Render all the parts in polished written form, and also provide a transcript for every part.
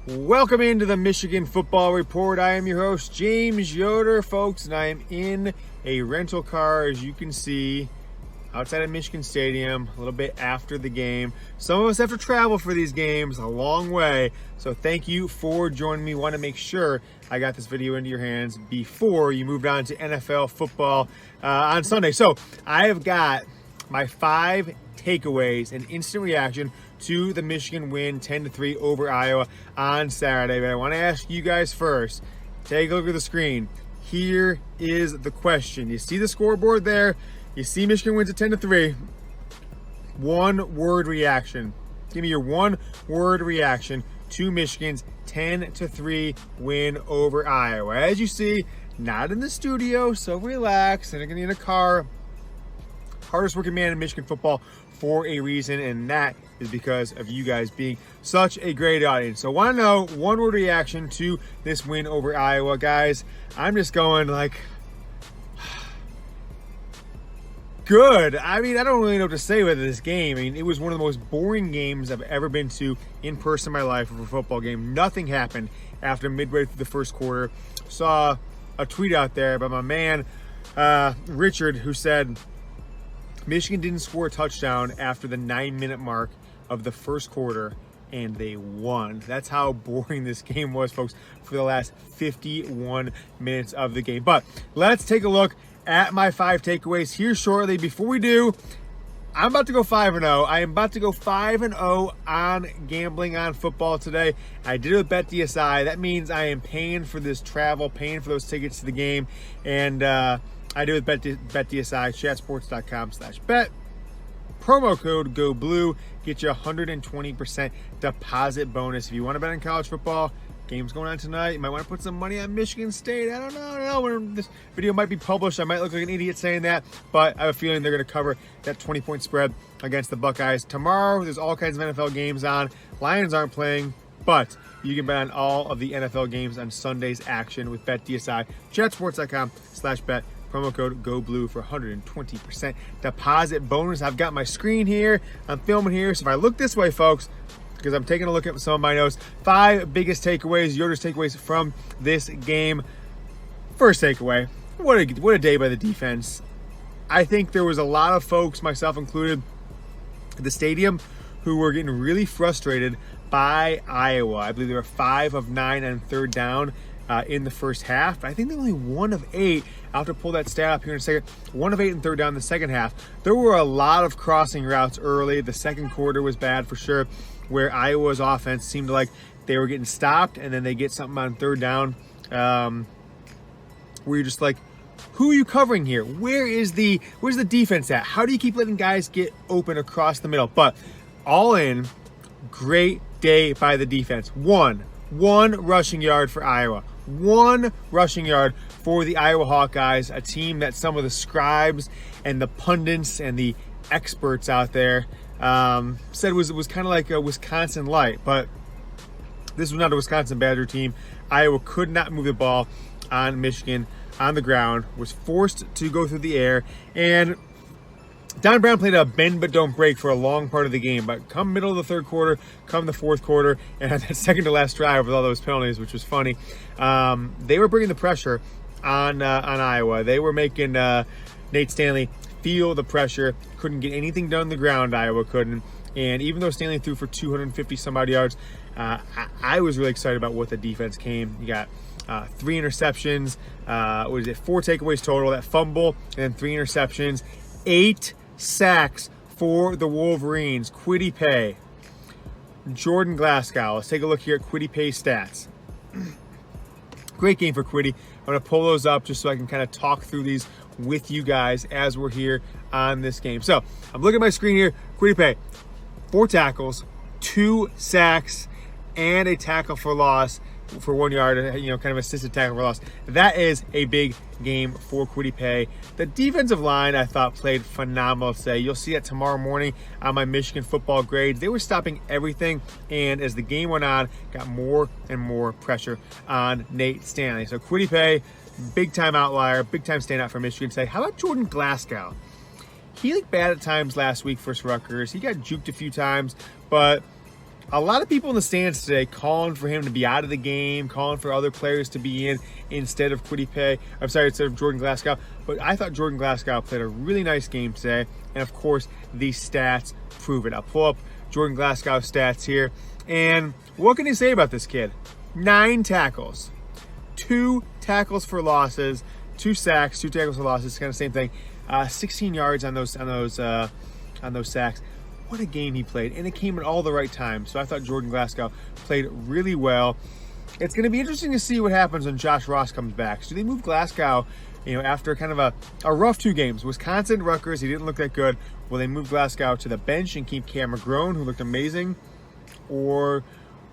Welcome into the Michigan Football Report. I am your host, James Yoder, folks, and I am in a rental car, as you can see, outside of Michigan Stadium, a little bit after the game. Some of us have to travel for these games a long way, so thank you for joining me. Want to make sure I got this video into your hands before you moved on to NFL football on Sunday. So I have got my 5 takeaways and instant reaction to the Michigan win 10-3 over Iowa on Saturday. But I want to ask you guys first, take a look at the screen. Here is the question. You see the scoreboard there? You see Michigan wins at 10-3. One word reaction. Give me your one word reaction to Michigan's 10-3 win over Iowa. As you see, not in the studio, so relax. And again, in a car. Hardest working man in Michigan football for a reason, and that is because of you guys being such a great audience. So I want to know one word reaction to this win over Iowa. Guys, I'm just going like, good. I mean, I don't really know what to say with this game. I mean, it was one of the most boring games I've ever been to in person in my life of a football game. Nothing happened after midway through the first quarter. Saw a tweet out there by my man, Richard, who said, Michigan didn't score a touchdown after the 9-minute mark of the first quarter, and they won. That's how boring this game was, folks, for the last 51 minutes of the game. But let's take a look at my 5 takeaways here shortly. Before we do, I'm about to go 5-0. I am about to go 5-0 on gambling on football today. I did it with BetDSI. That means I am paying for this travel, paying for those tickets to the game, and I do it with BetDSI, chatsports.com/bet. Promo code GOBLUE, get you 120% deposit bonus. If you want to bet on college football, game's going on tonight. You might want to put some money on Michigan State. I don't know. When this video might be published, I might look like an idiot saying that, but I have a feeling they're going to cover that 20-point spread against the Buckeyes. Tomorrow, there's all kinds of NFL games on. Lions aren't playing, but you can bet on all of the NFL games on Sunday's action with BetDSI, chatsports.com/bet. Promo code GOBLUE for 120% deposit bonus. I've got my screen here. I'm filming here. So if I look this way, folks, because I'm taking a look at some of my notes, 5 biggest takeaways, Yoder's takeaways from this game. First takeaway, what a day by the defense. I think there was a lot of folks, myself included, at the stadium who were getting really frustrated by Iowa. I believe they were 5 of 9 on third down in the first half. But I think they're only 1 of 8. I'll have to pull that stat up here in a second. 1 of 8 in third down in the second half. There were a lot of crossing routes early. The second quarter was bad for sure, where Iowa's offense seemed like they were getting stopped, and then they get something on third down where you're just like, who are you covering here? Where's the defense at? How do you keep letting guys get open across the middle? But all in, great day by the defense. One rushing yard for Iowa. 1 rushing yard for the Iowa Hawkeyes, a team that some of the scribes and the pundits and the experts out there said was kind of like a Wisconsin light, but this was not a Wisconsin Badger team. Iowa could not move the ball on Michigan on the ground, was forced to go through the air, and Don Brown played a bend but don't break for a long part of the game, but come middle of the third quarter, come the fourth quarter, and at that second to last drive with all those penalties, which was funny, they were bringing the pressure on Iowa. They were making Nate Stanley feel the pressure. Couldn't get anything done on the ground, Iowa couldn't. And even though Stanley threw for 250 some odd yards, I was really excited about what the defense came. You got 3 interceptions, 4 takeaways total, that fumble, and then 3 interceptions, 8 sacks for the Wolverines. Kwity Paye, Jordan Glasgow. Let's take a look here at Kwity Paye's stats. Great game for Kwity. I'm going to pull those up just so I can kind of talk through these with you guys as we're here on this game. So I'm looking at my screen here. Kwity Paye, 4 tackles, 2 sacks, and a tackle for loss for 1 yard, kind of assisted tackle for loss. That is a big game for Kwity Paye. The defensive line, I thought, played phenomenal today. You'll see that tomorrow morning on my Michigan football grades. They were stopping everything, and as the game went on, got more and more pressure on Nate Stanley. So Kwity Paye, big-time outlier, big-time standout for Michigan today. How about Jordan Glasgow? He looked bad at times last week for Rutgers. He got juked a few times, but A lot of people in the stands today calling for him to be out of the game, calling for other players to be in instead of instead of Jordan Glasgow. But I thought Jordan Glasgow played a really nice game today. And of course, the stats prove it. I'll pull up Jordan Glasgow's stats here. And what can you say about this kid? 9 tackles, 2 tackles for losses, 2 sacks, 2 tackles for losses, kind of same thing. 16 yards on those sacks. What a game he played, and it came at all the right times. So I thought Jordan Glasgow played really well. It's going to be interesting to see what happens when Josh Ross comes back. So they move Glasgow, after kind of a rough 2 games. Wisconsin, Rutgers, he didn't look that good. Will they move Glasgow to the bench and keep Cam McGrone, who looked amazing? Or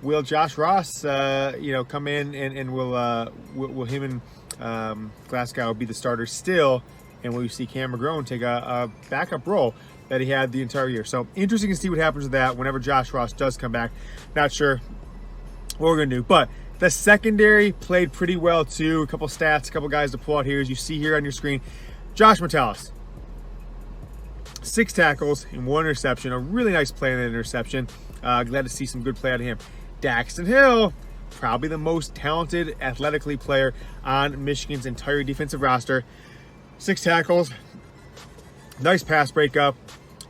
will Josh Ross, come in and will him and Glasgow be the starters still? And will you see Cam McGrone take a backup role that he had the entire year? So interesting to see what happens with that whenever Josh Ross does come back. Not sure what we're going to do. But the secondary played pretty well too. A couple stats, a couple guys to pull out here as you see here on your screen. Josh Metellus, 6 tackles and 1 interception. A really nice play in that interception. Glad to see some good play out of him. Daxton Hill, probably the most talented athletically player on Michigan's entire defensive roster. 6 tackles, nice pass breakup.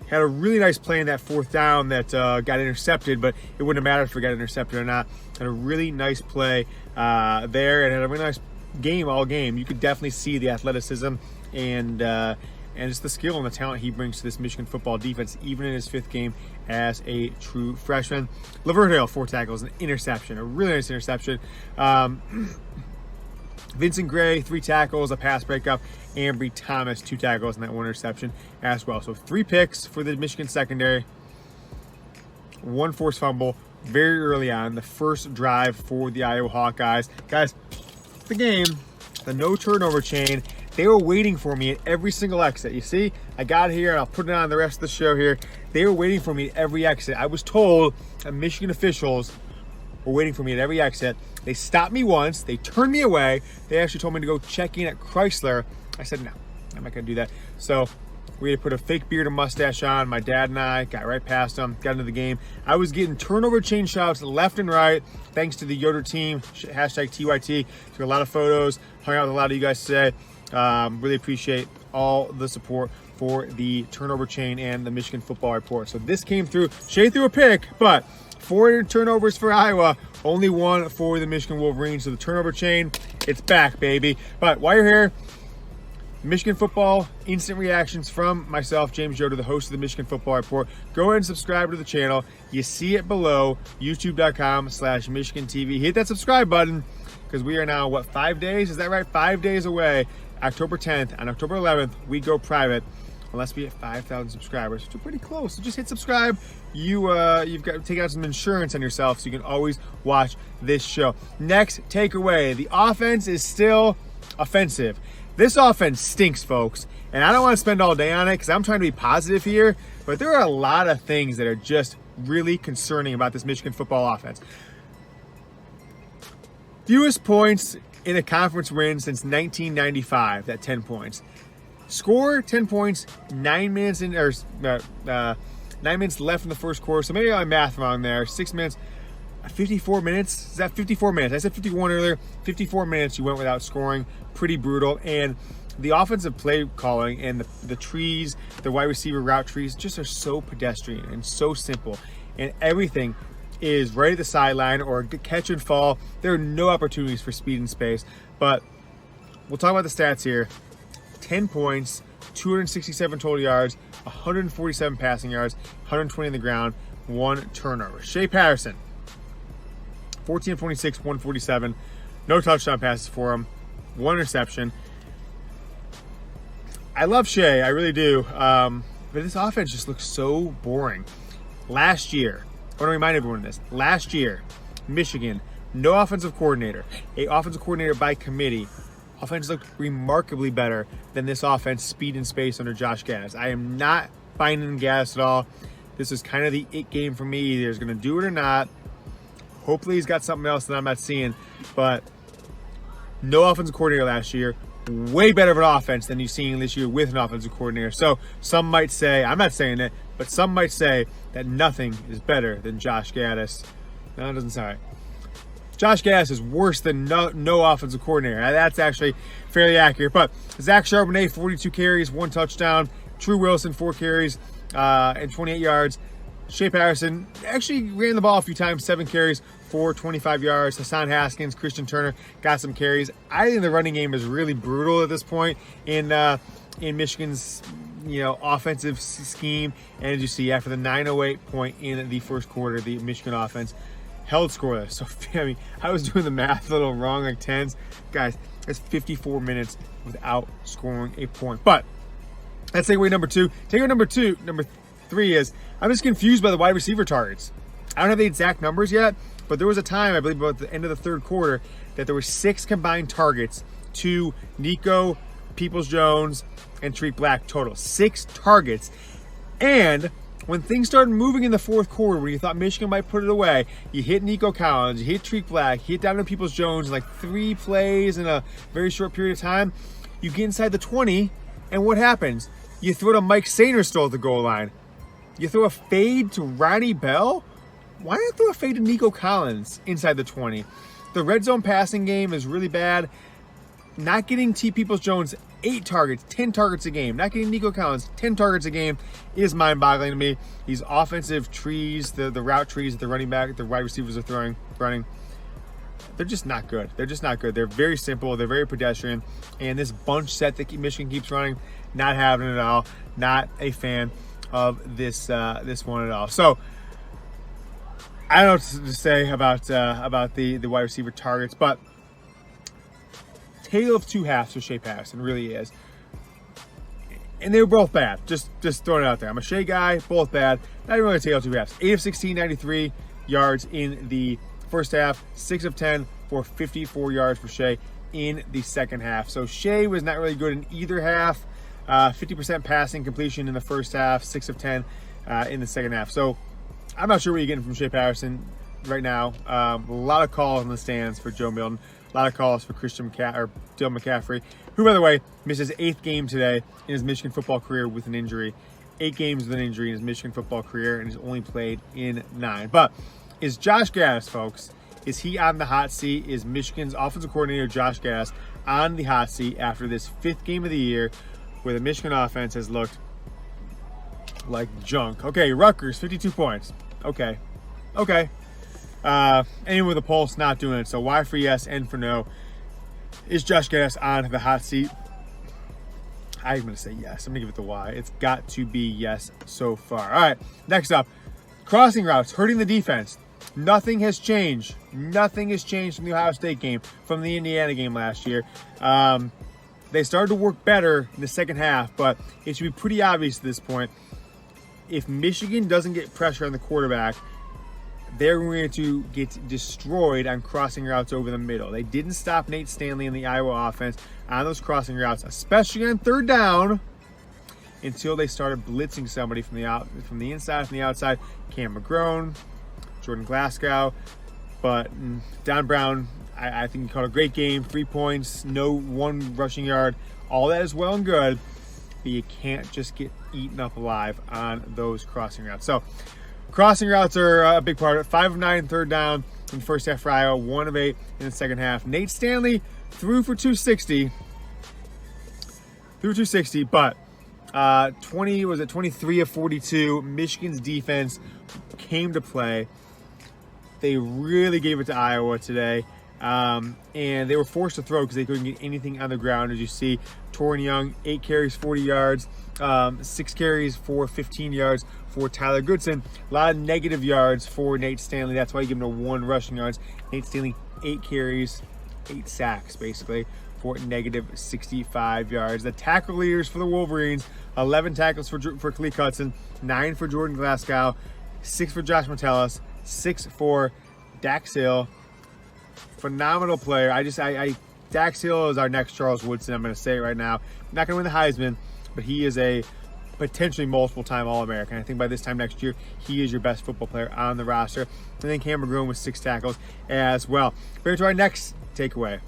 Had a really nice play in that 4th down that got intercepted, but it wouldn't have mattered if it got intercepted or not. Had a really nice play there, and had a really nice game all game. You could definitely see the athleticism and just the skill and the talent he brings to this Michigan football defense, even in his 5th game as a true freshman. Lavert Hill, 4 tackles, an interception, a really nice interception. Vincent Gray, 3 tackles, a pass breakup. Ambry Thomas, 2 tackles, and that 1 interception as well. So 3 picks for the Michigan secondary. 1 forced fumble very early on, the first drive for the Iowa Hawkeyes. Guys, the game, the no turnover chain, they were waiting for me at every single exit. You see, I got here and I'll put it on the rest of the show here. They were waiting for me at every exit. I was told that Michigan officials were waiting for me at every exit. They stopped me once. They turned me away. They actually told me to go check in at Chrysler. I said, no, I'm not going to do that. So we had to put a fake beard and mustache on. My dad and I got right past them, got into the game. I was getting turnover chain shots left and right, thanks to the Yoder team, hashtag TYT. Took a lot of photos, hung out with a lot of you guys today. Really appreciate all the support for the turnover chain and the Michigan football report. So this came through. Shea threw a pick, but 4 turnovers for Iowa, only 1 for the Michigan Wolverines. So the turnover chain, it's back, baby. But while you're here, Michigan football instant reactions from myself, James Yoder, the host of the Michigan Football Report. Go ahead and subscribe to the channel. You see it below, youtube.com/Michigan TV. Hit that subscribe button because we are now, 5 days? Is that right? 5 days away. October 10th. On October 11th, we go private. Unless we hit 5,000 subscribers, which are pretty close. So just hit subscribe. You've got to take out some insurance on yourself so you can always watch this show. Next takeaway, the offense is still offensive. This offense stinks, folks. And I don't want to spend all day on it because I'm trying to be positive here, but there are a lot of things that are just really concerning about this Michigan football offense. Fewest points in a conference win since 1995, that 10 points. Score 10 points, 9 minutes in, or 9 minutes left in the first quarter. So maybe I got my math wrong there. 6 minutes, 54 minutes. Is that 54 minutes? I said 51 earlier. 54 minutes you went without scoring. Pretty brutal. And the offensive play calling and the trees, the wide receiver route trees, just are so pedestrian and so simple. And everything is right at the sideline or catch and fall. There are no opportunities for speed and space. But we'll talk about the stats here. 10 points, 267 total yards, 147 passing yards, 120 on the ground, 1 turnover. Shea Patterson, 14 of 26, 147. No touchdown passes for him, 1 interception. I love Shea, I really do. But this offense just looks so boring. Last year, I want to remind everyone of this. Last year, Michigan, no offensive coordinator. A offensive coordinator by committee. Offense looked remarkably better than this offense, speed and space under Josh Gattis. I am not buying in Gattis at all. This is kind of the it game for me. Either he's going to do it or not. Hopefully he's got something else that I'm not seeing. But no offensive coordinator last year. Way better of an offense than you've seen this year with an offensive coordinator. So some might say, I'm not saying it, but some might say that nothing is better than Josh Gattis. No, it doesn't sound right. Josh Gattis is worse than no offensive coordinator. That's actually fairly accurate. But Zach Charbonnet, 42 carries, 1 touchdown. True Wilson, 4 carries and 28 yards. Shea Patterson actually ran the ball a few times, 7 carries for 25 yards. Hassan Haskins, Christian Turner got some carries. I think the running game is really brutal at this point in Michigan's offensive scheme. And as you see, after the 9:08 point in the first quarter, the Michigan offense held scoreless. So, I mean, I was doing the math a little wrong, like tens. Guys, that's 54 minutes without scoring a point. But that's takeaway number 2. Takeaway number 3 is I'm just confused by the wide receiver targets. I don't have the exact numbers yet, but there was a time, I believe about the end of the third quarter, that there were 6 combined targets to Nico, Peoples-Jones, and Tariq Black total. 6 targets. And when things started moving in the fourth quarter, where you thought Michigan might put it away, you hit Nico Collins, you hit Tariq Black, you hit Donovan Peoples-Jones in like 3 plays in a very short period of time. You get inside the 20, and what happens? You throw to Mike Sainer still at the goal line. You throw a fade to Ronnie Bell? Why not throw a fade to Nico Collins inside the 20? The red zone passing game is really bad. Not getting T. Peoples-Jones 8 targets, 10 targets a game. Not getting Nico Collins 10 targets a game is mind-boggling to me. These offensive trees, the route trees that the running back, the wide receivers are running, they're just not good. They're just not good. They're very simple. They're very pedestrian. And this bunch set that Michigan keeps running, not having it at all. Not a fan of this one at all. So I don't know what to say about the wide receiver targets, but tale of 2 halves for Shea Patterson, really is. And they were both bad. Just throwing it out there. I'm a Shea guy, both bad. Not even really a tale of 2 halves. 8 of 16, 93 yards in the first half. 6 of 10 for 54 yards for Shea in the second half. So Shea was not really good in either half. 50% passing completion in the first half, 6 of 10 in the second half. So I'm not sure what you're getting from Shea Patterson right now. A lot of calls in the stands for Joe Milton. A lot of calls for Dylan McCaffrey, who, by the way, missed his 8th game today in his Michigan football career with an injury. 8 games with an injury in his Michigan football career, and he's only played in 9. But is Josh Gattis, folks, is he on the hot seat? Is Michigan's offensive coordinator, Josh Gattis, on the hot seat after this 5th game of the year where the Michigan offense has looked like junk? Okay, Rutgers, 52 points. Okay. Anyone with a pulse not doing it. So Y for yes, N for no. Is Josh Gattis on the hot seat? I'm going to say yes. I'm going to give it the Y. It's got to be yes so far. All right, next up, crossing routes, hurting the defense. Nothing has changed. Nothing has changed from the Ohio State game, from the Indiana game last year. They started to work better in the second half, but it should be pretty obvious at this point. If Michigan doesn't get pressure on the quarterback, they're going to get destroyed on crossing routes over the middle. They didn't stop Nate Stanley and the Iowa offense on those crossing routes, especially on third down, until they started blitzing somebody from the inside, from the outside. Cam McGrone, Jordan Glasgow, but Don Brown, I think he called a great game. 3 points, no 1 rushing yard. All that is well and good, but you can't just get eaten up alive on those crossing routes. So crossing routes are a big part of it. 5 of 9 third down in the first half for Iowa, 1 of 8 in the second half. Nate Stanley threw for 260. But 23 of 42. Michigan's defense came to play. They really gave it to Iowa today. And they were forced to throw because they couldn't get anything on the ground. As you see, Torrin Young, 8 carries, 40 yards, 6 carries for 15 yards for Tyler Goodson. A lot of negative yards for Nate Stanley. That's why you give him a 1 rushing yards. Nate Stanley, 8 carries, 8 sacks, basically, for negative 65 yards. The tackle leaders for the Wolverines, 11 tackles for Khalid Hudson, 9 for Jordan Glasgow, 6 for Josh Metellus, 6 for Dax Hill. Phenomenal player. Dax Hill is our next Charles Woodson. I'm going to say it right now. Not going to win the Heisman, but he is a potentially multiple-time All-American. I think by this time next year, he is your best football player on the roster. And then Cam McGrone with 6 tackles as well. Bring it to our next takeaway.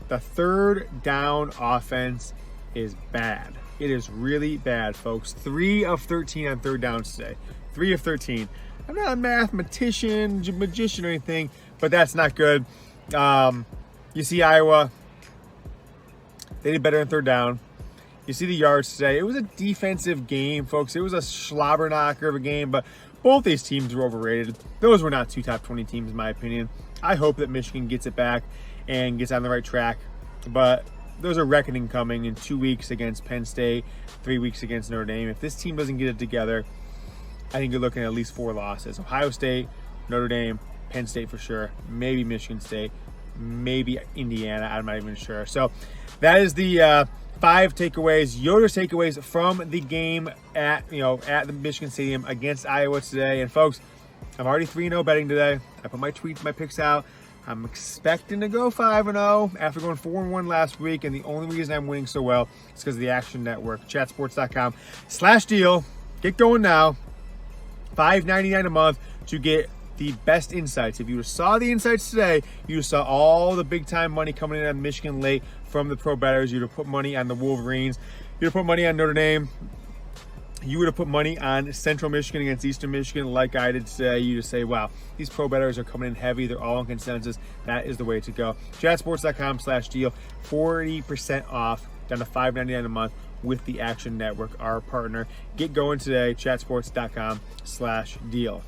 The third down offense is bad. It is really bad, folks. 3 of 13 on third downs today. 3 of 13. I'm not a mathematician, magician, or anything, but that's not good. You see Iowa, they did better on third down. You see the yards today. It was a defensive game, folks. It was a slobber knocker of a game, but both these teams were overrated. Those were not 2 top 20 teams, in my opinion. I hope that Michigan gets it back and gets on the right track, but there's a reckoning coming in 2 weeks against Penn State, 3 weeks against Notre Dame. If this team doesn't get it together, I think you're looking at least 4 losses. Ohio State, Notre Dame, Penn State for sure, maybe Michigan State, maybe Indiana. I'm not even sure. So that is the 5 takeaways, Yoder's takeaways from the game at the Michigan Stadium against Iowa today. And folks, I'm already 3-0 betting today. I put my tweets, my picks out. I'm expecting to go 5-0 after going 4-1 last week, and the only reason I'm winning so well is because of the Action Network. Chatsports.com/deal. Get going now. $5.99 a month to get the best insights. If you saw the insights today, you saw all the big time money coming in on Michigan late from the pro bettors. You'd have put money on the Wolverines. You'd have put money on Notre Dame. You would have put money on Central Michigan against Eastern Michigan like I did today. You just say, wow, these pro bettors are coming in heavy. They're all in consensus. That is the way to go. Chatsports.com/deal. 40% off, down to $5.99 a month with the Action Network, our partner. Get going today. Chatsports.com/deal.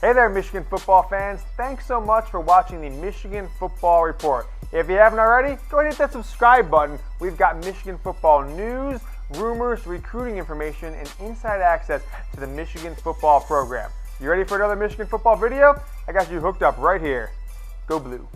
Hey there, Michigan football fans. Thanks so much for watching the Michigan Football Report. If you haven't already, go ahead and hit that subscribe button. We've got Michigan football news, rumors, recruiting information, and inside access to the Michigan football program. You ready for another Michigan football video? I got you hooked up right here. Go Blue.